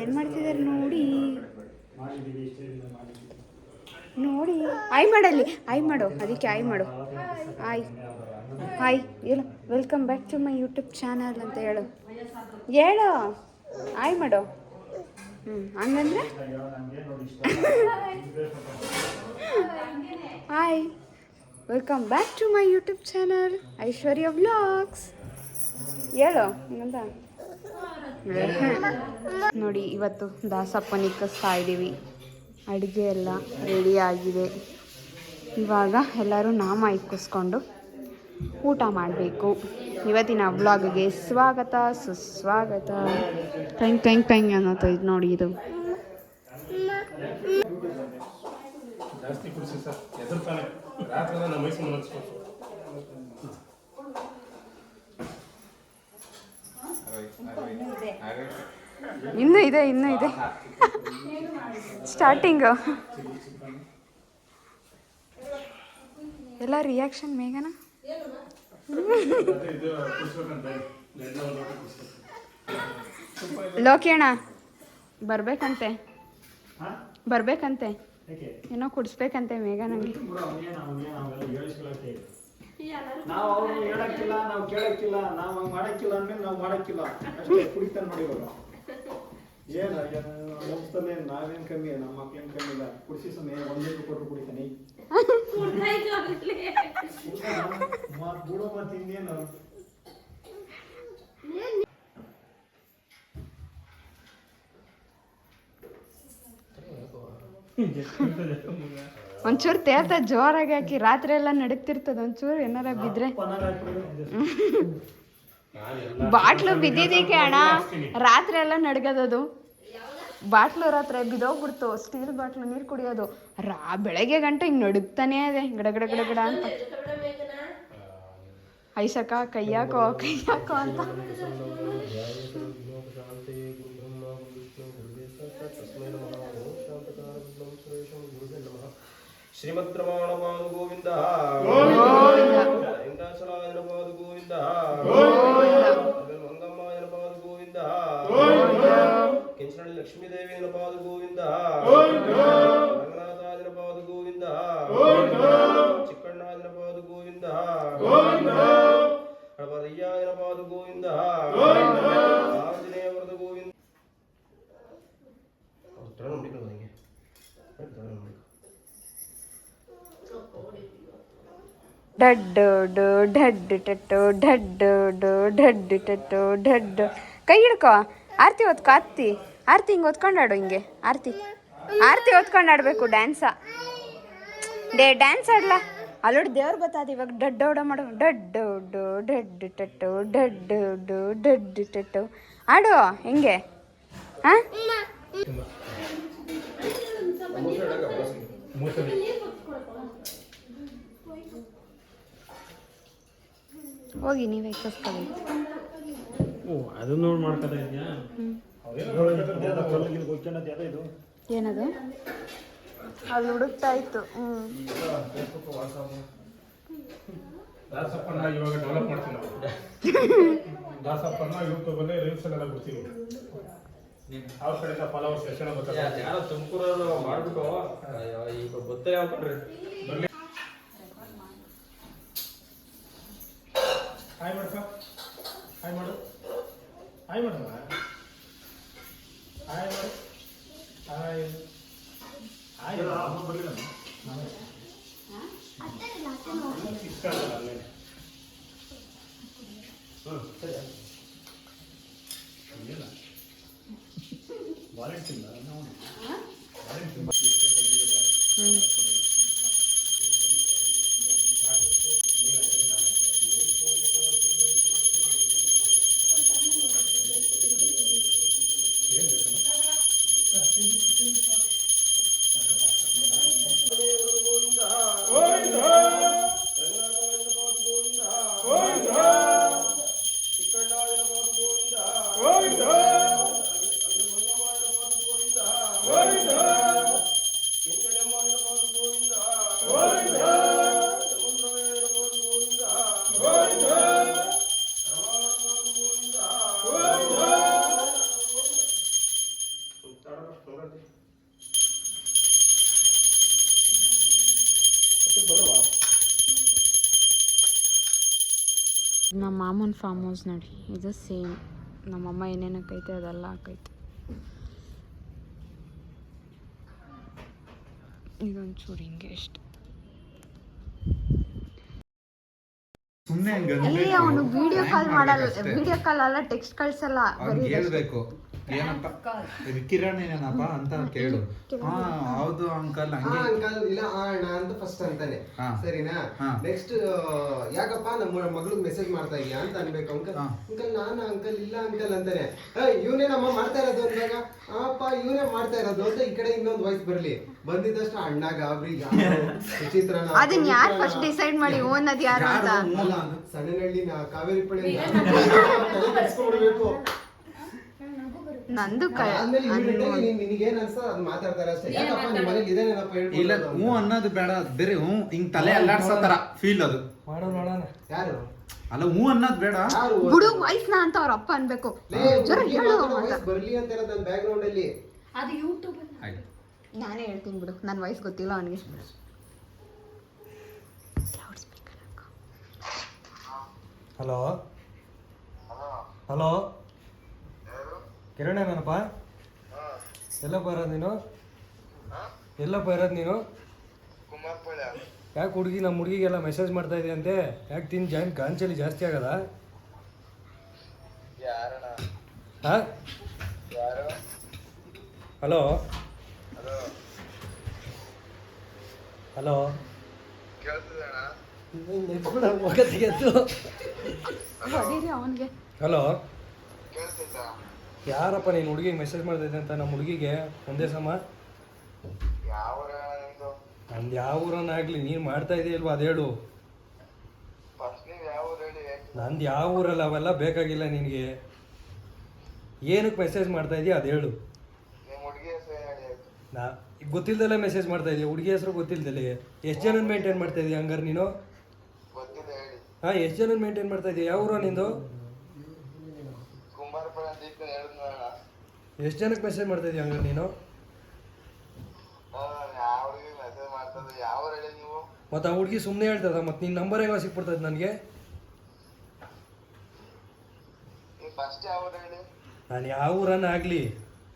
ಏನು ಮಾಡ್ತಿದ್ದಾರೆ ನೋಡಿ ನೋಡಿ. ಆಯ್ ಮಾಡಲ್ಲಿ, ಆಯ್ ಮಾಡು, ಅದಕ್ಕೆ ಆಯ್ ಮಾಡು. ಆಯ್ ಹಾಯ್ ಹೇಳು, welcome back to my YouTube channel ಅಂತ ಹೇಳು. ಹೇಳು, ಆಯ್ ಮಾಡು. ಹಂಗಂದ್ರೆ hi, welcome back to my YouTube channel Aishwarya vlogs ಹೇಳು ಹಂಗಂತ. ನೋಡಿ, ಇವತ್ತು ದಾಸಪ್ಪನ ಇಕ್ಕಿಸ್ತಾ ಇದ್ದೀವಿ. ಅಡುಗೆ ಎಲ್ಲ ರೆಡಿ ಆಗಿದೆ. ಇವಾಗ ಎಲ್ಲರೂ ನಾಮ ಇಕ್ಕಿಸ್ಕೊಂಡು ಊಟ ಮಾಡಬೇಕು. ಇವತ್ತಿನ ವ್ಲಾಗ್ಗೆ ಸ್ವಾಗತ ಸುಸ್ವಾಗತ. ಟೈಂಗ್ ಟೈಂಗ್ ಟೈಂಗ್ ಅನ್ನೋದು ಇದು ನೋಡಿ, ಇದು ಇನ್ನೂ ಇದೆ ಸ್ಟಾರ್ಟಿಂಗು. ಎಲ್ಲ ರಿಯಾಕ್ಷನ್ ಮೇಘನ. ಲೋಕೇಣ ಬರ್ಬೇಕಂತೆ ಏನೋ ಕುಡಿಸ್ಬೇಕಂತೆ ಮೇಘ ನಂಗೆ. ನಾವು ಅವ್ರು ಹೇಳಕ್ಕಿಲ್ಲ, ನಾವು ಕೇಳಕ್ಕಿಲ್ಲ, ನಾವು ಮಾಡಕ್ಕಿಲ್ಲ ಅಂದ್ಮೇಲೆ ನಾವು ಮಾಡಕ್ಕಿಲ್ಲ ಅಷ್ಟೇ. ಕುಡಿತಾನೆ ಮಾಡಿವಾಗ ಏನು ಮುಗಿಸ್ತಲೇ ನಾವೇನು ಕಮ್ಮಿ, ನಮ್ಮ ಮಕ್ಳೇನು ಕಮ್ಮಿ ಇಲ್ಲ. ಕುಡಿಸಿ ಸಮಯ 1 ಲೀಟ್ರ್ ಕೊಟ್ಟರು ಕುಡಿತಾನೆ. ಬಿಡೋ ಮತ್ತೆ ಇನ್ನೇನು. ಒಂಚೂರು ತೇರ್ತ ಜೋರಾಗಿ ಹಾಕಿ, ರಾತ್ರಿ ಎಲ್ಲ ನಡಕ್ತಿರ್ತದ. ಒಂಚೂರು ಏನಾರ ಬಿದ್ರೆ ಬಾಟ್ಲು ಬಿದ್ದಿದ್ದಕ್ಕೆ ಅಣ್ಣ, ರಾತ್ರಿ ಎಲ್ಲ ನಡ್ಗದದು. ಬಾಟ್ಲು ರಾತ್ರಿ ಬಿದ್ದೋಗ್ಬಿಡ್ತು, ಸ್ಟೀಲ್ ಬಾಟ್ಲು ನೀರು ಕುಡಿಯೋದು. ಬೆಳಗ್ಗೆ ಗಂಟೆ ಹಿಂಗೆ ನಡುಗ್ತಾನೇ ಇದೆ, ಗಡ ಅಂತ. ಐಸಕ ಕೈಯಾಕೋ ಅಂತ. ಶ್ರೀಮದ್ ರಮಾಣಪಾದ ಗೋವಿಂದ ವೆಂಕಟಾಚಲಾಯನಪಾದ ಗೋವಿಂದ ಮಂಗಮ್ಮಾಯನಪಾದ ಗೋವಿಂದ ಕೆಂಚನಹಳ್ಳಿ ಲಕ್ಷ್ಮೀದೇವಿಯನಪಾದ ಗೋವಿಂದ ರಂಗನಾಥಾಯನಪಾದ ಗೋವಿಂದ ಚಿಕ್ಕಣ್ಣಾಯನಪಾದ ಗೋವಿಂದ ಹಳಬರಯ್ಯಾಯನಪಾದ ಗೋವಿಂದ ಆಂಜನೇಯವರದ ಗೋವಿಂದ. ಢಡ್ಡು ಢಡ್ಡು ಟಟ್ಟು ಢಡ್ಡು ಢಡ್ಡು ಟಟ್ಟು ಢಡ್ಡು. ಕೈ ಹಿಡ್ಕೋ, ಆರತಿ ಹೊತ್ಕೊ. ಆರತಿ ಹಿಂಗೆ ಹೊತ್ಕೊಂಡು ಹಿಂಗೆ ಆರತಿ ಹೊತ್ಕೊಂಡು ಆಡಬೇಕು. ಡ್ಯಾನ್ಸ ಡ್ಯಾನ್ಸ್ ಆಡ್ಲಾ ಅಲ್ಲೋಡಿ, ದೇವ್ರು ಬತ್ತಾದ ಇವಾಗ. ಡಡ್ಡೋಡ ಮಾಡು, ಡಡ್ಡು ಢಡ್ಡು ಟಟ್ಟು ಢಡ್ಡು ಢಡ್ಡು ಟಟ್ಟು ಆಡು. ಹೆಂಗೆ ಹಾಂ? ಹೋಗಿ ನೀವೇ ಕಸ್ಕೋಬೇಕು. ಅದನ್ನ ನೋಡಿ ಮಾಡ್ತಾರೆ. ಏನದು? ಅದು ಹುಡುಕ್ತಾ ಇತ್ತು. ದಾಸಪ್ಪನ ಇವಾಗ ಡೆವಲಪ್ ಮಾಡ್ತೀವಿ ನಾವು. ದಾಸಪ್ಪನ ಯೂಟ್ಯೂಬಲ್ಲಿ ರೀಲ್ಸ್ ಎಲ್ಲ ಬಿಡ್ತೀವಿ. ಅವ್ರ ಕಡೆಯಿಂದ ಫಾಲೋವರ್ಸ್ ಎಷ್ಟು ಜನ ಬರ್ತಾರೆ? ಯಾರೋ ತುಮಕೂರವರು ಮಾಡ್ಬಿಟ್ಟು ಈಗ ಗೊತ್ತೇ ಆಗ್ಬಿಟ್ರಿ. ಹಾಯ್ ಮಾಡ್ಕ, ಹಾಯ್ ಮಾಡು, ಹಾಯ್ ಮಾಡಮ್ಮ, ಹಾಯ್ ಮಾಡು, ಹಾಯ್ ಹಾಯ್. ಬರಲಿಲ್ಲ ಇಷ್ಟ ಆಗಲ್ಲ ಅಲ್ಲೇ. ಸರಿ ಇಲ್ಲ ವಾಲೆಂಟ್ ಇಲ್ಲ ನಾವು ವಾಲೆಂಟ್ ನಮ್ಮ ಮಾಮೂನ್ ಫಾರ್ಮ್ ಹೌಸ್ ನೋಡಿ, ಇದು ಸೇಮ್ ನಮ್ಮಮ್ಮ ಏನೇನು ಹಾಕೈತೆ ಅದೆಲ್ಲ ಹಾಕೈತೆ. ಇದೊಂಚೂರು ಹಿಂಗೆ ಅಷ್ಟೆ. ಇಲ್ಲಿ ಅವನು ವಿಡಿಯೋ ಕಾಲ್ ಮಾಡಲ್ಲ, ವಿಡಿಯೋ ಕಾಲ್ ಅಲ್ಲ, ಟೆಕ್ಸ್ಟ್ ಕಳ್ಸಲ್ಲ. ಹೇಳ್ಬೇಕು ಏನಪ್ಪ ಕಿರಣ್ ಏನಪ್ಪ ಅಂತ ಕೇಳು. ಹಾ ಹೌದು ಅಂಕಲ್ ಹಂಗೆ ಅಂಕಲ್ ಇಲ್ಲ ಅಣ್ಣ ಅಂತ ಫಸ್ಟ್ ಅಂತಾನೆ, ಸರಿನಾ? ನೆಕ್ಸ್ಟ್ ಯಾಕಪ್ಪ ನಮ್ಮ ಮಗಳಿಗೆ ಮೆಸೇಜ್ ಮಾಡ್ತಾ ಇದೀಯಾ ಅಂತ ಅನ್ಬೇಕು. ಅಂಕಲ್ ಅಂಕಲ್ ನಾನು ಅಂಕಲ್ ಇಲ್ಲ ಅಂಕಲ್ ಅಂತಾನೆ. ಇವನೇ ನಮ್ಮ ಮಾಡ್ತಾ ಇರೋದು ಅಂದಾಗ ಅಪ್ಪ ಇವನೇ ಮಾಡ್ತಾ ಇರೋದು ಅಂತ ಈ ಕಡೆ ಇನ್ನೊಂದು ವಾಯ್ಸ್ ಬರ್ಲಿ. ಬಂದಿದ್ದಷ್ಟು ಅಣ್ಣ ಗಾಬ್ರಿ ವಿಚಿತ್ರ. ಅದನ್ನ ಯಾರು ಫಸ್ಟ್ ಡಿಸೈಡ್ ಮಾಡಿ ಓನದ್ ಯಾರು ಅಂತ? ಸಣ್ಣನಹಳ್ಳಿ ಕಾವೇರಿ ಪಳ್ಳಿ ಕಳ್ಸ್ಕೊಂಡ್ಬಿಡ್ಬೇಕು. ನಂದು ನಿನಗೇನ್ ಅನ್ಸೋ ಅದ್ ಮಾತಾಡ್ತಾರೆ ಅಷ್ಟೇ. ಯಾಕಪ್ಪ ನಿಮ್ಮ ಮನೇಲಿ ಇದೇನೇನಪ್ಪ ಇಲ್ಲ ಹ್ಞೂ ಅನ್ನೋದು ಬೇಡ, ಬೇರೆ ಹ್ಞೂ ಹಿಂಗ್ ತಲೆ ಅಲ್ಲಾಡ್ಸೋ ತರ ಫೀಲ್ ಅದು. ಯಾರು ಅಲ್ಲ ಹ್ಞೂ ಅನ್ನೋದು ಬೇಡ, ಬಿಡು ವಯಸ್ನ ಅಂತ ಅವ್ರ ಅಪ್ಪ ಅನ್ಬೇಕು. ಬರ್ಲಿ ಅಂತ ಇರೋದು ನನ್ನ ಬ್ಯಾಕ್ ಗ್ರೌಂಡ್ ಅಲ್ಲಿ. ಅದು ಯೂಟ್ಯೂಬ್ ನಾನೇ ಹೇಳ್ತೀನಿ ಬಿಡು, ನನ್ನ ವಯಸ್ಸು ಗೊತ್ತಿಲ್ಲ ಅವನಿಗೆ. ಹಲೋ ಹಲೋ ಕಿರಣ್ ಏನಪ್ಪ? ಎಲ್ಲಪ್ಪ ಇರೋದು ನೀನು? ಎಲ್ಲಪ್ಪ ಇರೋದು ನೀನು? ಯಾಕೆ ಹುಡುಗಿ ನಮ್ಮ ಹುಡುಗಿಗೆಲ್ಲ ಮೆಸೇಜ್ ಮಾಡ್ತಾ ಇದೆಯಂತೆ? ಯಾಕೆ ತಿನ್ ಗಾಂಚಲಿ ಜಾಸ್ತಿ ಆಗದ? ಹಾಂ ಹಲೋ ಹಲೋ ಅವನಿಗೆ ಹಲೋ ಯಾರಪ್ಪ ನೀನು ಹುಡುಗಿಗೆ ಮೆಸೇಜ್ ಮಾಡ್ತಿದ್ದೆ ಅಂತ? ನಮ್ಮ ಹುಡುಗಿಗೆ ಒಂದೇ ಸಮ ನಂದು ಯಾವ ಊರನ್ನಾಗಲಿ ನೀನು ಮಾಡ್ತಾ ಇದೆಯಲ್ವಾ ಅದು ಹೇಳು. ನಂದು ಯಾವ ಊರಲ್ಲ, ಅವೆಲ್ಲ ಬೇಕಾಗಿಲ್ಲ ನಿನಗೆ. ಏನಕ್ಕೆ ಮೆಸೇಜ್ ಮಾಡ್ತಾ ಇದೀಯ ಅದು ಹೇಳು. ನಾ ಗೊತ್ತಿಲ್ದಲ್ಲೇ ಮೆಸೇಜ್ ಮಾಡ್ತಾ ಇದೀಯ, ಹುಡುಗಿ ಹೆಸರು ಗೊತ್ತಿಲ್ದಲೆ. ಎಷ್ಟು ಜನ ಮೇಂಟೈನ್ ಮಾಡ್ತಾ ಇದೀಯ ಹಂಗಾರೆ ನೀನು? ಹಾಂ ಎಷ್ಟು ಜನ ಮೇಂಟೈನ್ ಮಾಡ್ತಾ ಇದೀಯ? ಯಾವ ಊರ ನಿಂದು? ಎಷ್ಟು ಜನಕ್ಕೆ ಮೆಸೇಜ್ ಮಾಡ್ತಾ ಇದೀಯ ಹಂಗಾರೆ ನೀನು? ಮತ್ತು ಆ ಹುಡುಗಿ ಸುಮ್ಮನೆ ಹೇಳ್ತದ, ಮತ್ತು ನಿನ್ನ ನಂಬರ್ ಹೇಗೋ ಸಿಕ್ಬಿಡ್ತದೆ ನನಗೆ? ನಾನು ಯಾವ ಊರನ್ನ ಆಗಲಿ,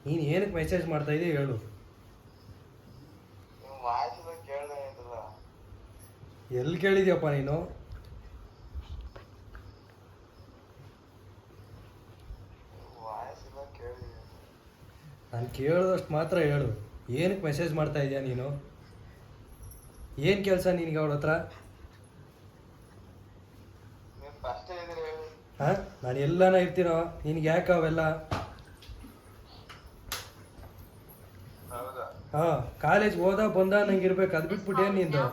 ನೀನು ಏನಕ್ಕೆ ಮೆಸೇಜ್ ಮಾಡ್ತಾ ಇದೀಯ ಹೇಳು. ಎಲ್ಲಿ ಕೇಳಿದ್ಯಪ್ಪ ನೀನು? ನಾನು ಕೇಳಿದಷ್ಟು ಮಾತ್ರ ಹೇಳು. ಏನಕ್ಕೆ ಮೆಸೇಜ್ ಮಾಡ್ತಾ ಇದೀಯ ನೀನು? ಏನು ಕೆಲಸ ನಿನಗೆ ಅವಳ ಹತ್ರ? ಹಾಂ ನಾನು ಎಲ್ಲಾನ ಇರ್ತೀನೋ, ನಿನಗೆ ಯಾಕೆ ಅವೆಲ್ಲ? ಹಾಂ ಕಾಲೇಜ್ ಹೋದ ಬಂದ ನಂಗೆ ಇರ್ಬೇಕು, ಅದು ಬಿಟ್ಬಿಟ್ಟು ಏನು ನಿಂದು?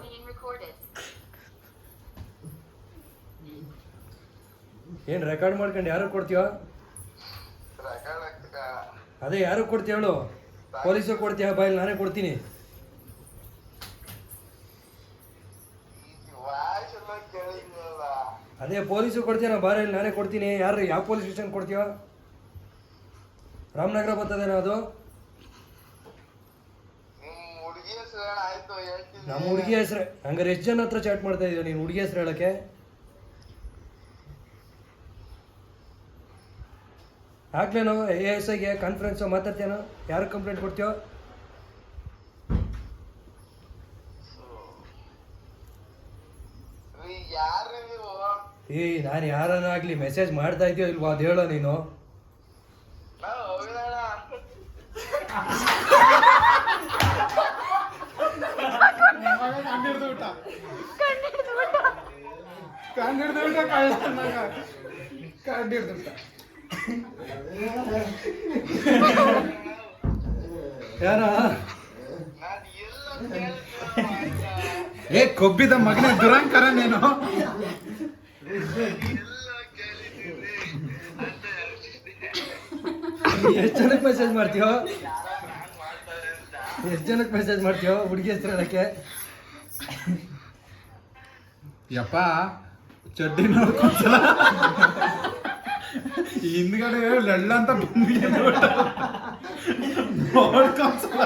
ಏನು ರೆಕಾರ್ಡ್ ಮಾಡ್ಕೊಂಡು ಯಾರು ಕೊಡ್ತೀಯೋ? ಅದೇ ಯಾರು ಕೊಡ್ತೀಯ ಹೇಳು? ಪೊಲೀಸಿಗೆ ಕೊಡ್ತೀಯ? ಬಾಯಲ್ಲಿ ನಾನೇ ಕೊಡ್ತೀನಿ. ಅದೇ ಪೊಲೀಸಿಗೆ ಕೊಡ್ತೀಯ, ನಾ ಬಾರಲ್ಲಿ ನಾನೇ ಕೊಡ್ತೀನಿ. ಯಾರು ಯಾವ ಪೊಲೀಸ್ ಸ್ಟೇಷನ್ ಕೊಡ್ತೀಯೋ? ರಾಮನಗರ ಬರ್ತದೇನೋ ಅದು? ನಮ್ಮ ಹುಡುಗಿ ಹೆಸ್ರು ಹಂಗಾರೆ ಎಷ್ಟು ಜನ ಹತ್ರ ಚಾಟ್ ಮಾಡ್ತಾ ಇದೀಯ ನೀನು ಹುಡುಗಿ ಹೆಸ್ರು ಹೇಳಕ್ಕೆ? ಹಾಕ್ಲೇನೋ ASIಗೆ ಕಾನ್ಫರೆನ್ಸು ಮಾತಾಡ್ತೇನೋ? ಯಾರು ಕಂಪ್ಲೇಂಟ್ ಕೊಡ್ತೀಯೋ? ನಾನು ಯಾರನ್ನಾಗಲಿ ಮೆಸೇಜ್ ಮಾಡ್ತಾ ಇದೆಯೋ ಇಲ್ವಾ ಅದು ಹೇಳೋ ನೀನು. ಯಾರ ಏ ಕೊಬ್ಬಿದ ಮಗನೇ ದುರಂಕರ ನೀನು. ಎಷ್ಟು ಜನಕ್ಕೆ ಮೆಸೇಜ್ ಮಾಡ್ತೀಯೋ? ಎಷ್ಟು ಜನಕ್ಕೆ ಮೆಸೇಜ್ ಮಾಡ್ತೀಯೋ ಹುಡುಗಿ ಹೆಸರು ಹೇಳಕ್ಕೆ? ಯಪ್ಪ ಚಡ್ಡಿ ನೋಡ್ಕೊಂಡ್ಸಲ ಹಿಂದ್ಗಡೆ ಲಳ್ಳ ಅಂತ ಬಂದಿಗೆ ನೋಡ್ಕೊಂಡ್ಸಲ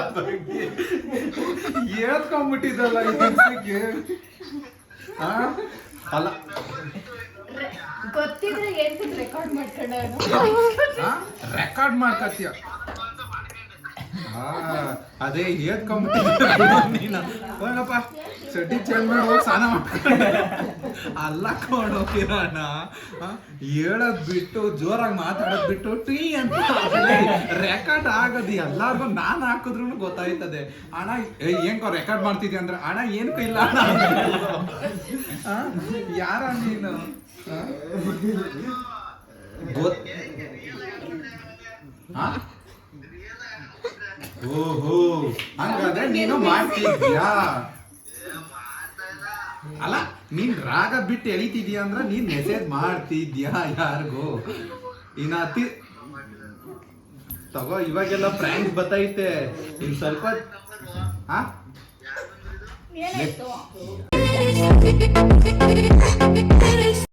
ಏತ್ಕೊಂಡ್ಬಿಟ್ಟಿದ್ದಲ್ಲ ಇದಕ್ಕೆ. ಅಲ್ಲ ರೆಕಾರ್ಡ್ ಮಾಡ್ಕತ್ತೀಯ ಅದೇ ನೀನು ಹೋಗಪ್ಪ ಚಡ್ಡಿ ಚೇಂಜ್ ಮಾಡಿ ಹೋಗಿ ಸ್ನಾನ ಮಾಡ್ಕೊಂಡೆ ಅಲ್ಲ ಕೊಡು ಕಿರಣ ಹೇಳೋದ್ ಬಿಟ್ಟು ಜೋರಾಗಿ ಮಾತಾಡೋದ್ ಬಿಟ್ಟು ಟೀ ಅಂತ ರೆಕಾರ್ಡ್ ಆಗದು ಎಲ್ಲಾರ್ಗು ನಾನ್ ಹಾಕಿದ್ರು ಗೊತ್ತಾಯ್ತದೆ ಅಣ್ಣ ಏನ್ಕೋ ರೆಕಾರ್ಡ್ ಮಾಡ್ತಿದ್ಯ ಅಂದ್ರೆ ಅಣ್ಣ ಏನಕ್ಕೂ ಇಲ್ಲ ಅಣ್ಣ ಯಾರ ನೀನು ಓಹೋ ಹಂಗಾದ್ರೆ ನೀನು ಮಾಡ್ತಿದ್ಯಾ ಅಲ್ಲ ನೀನ್ ರಾಗ ಬಿಟ್ಟು ಎಳಿತಿದ್ಯಾ ಅಂದ್ರ ನೀನ್ ಮೆಸೇಜ್ ಮಾಡ್ತಿದ್ಯಾ ಯಾರಿಗೂ ಇನ್ನ ತಗೋ ಇವಾಗೆಲ್ಲ ಫ್ರ್ಯಾಂಕ್ ಬತ್ತೈತೆ ಇನ್ ಸ್ವಲ್ಪ ಹಾ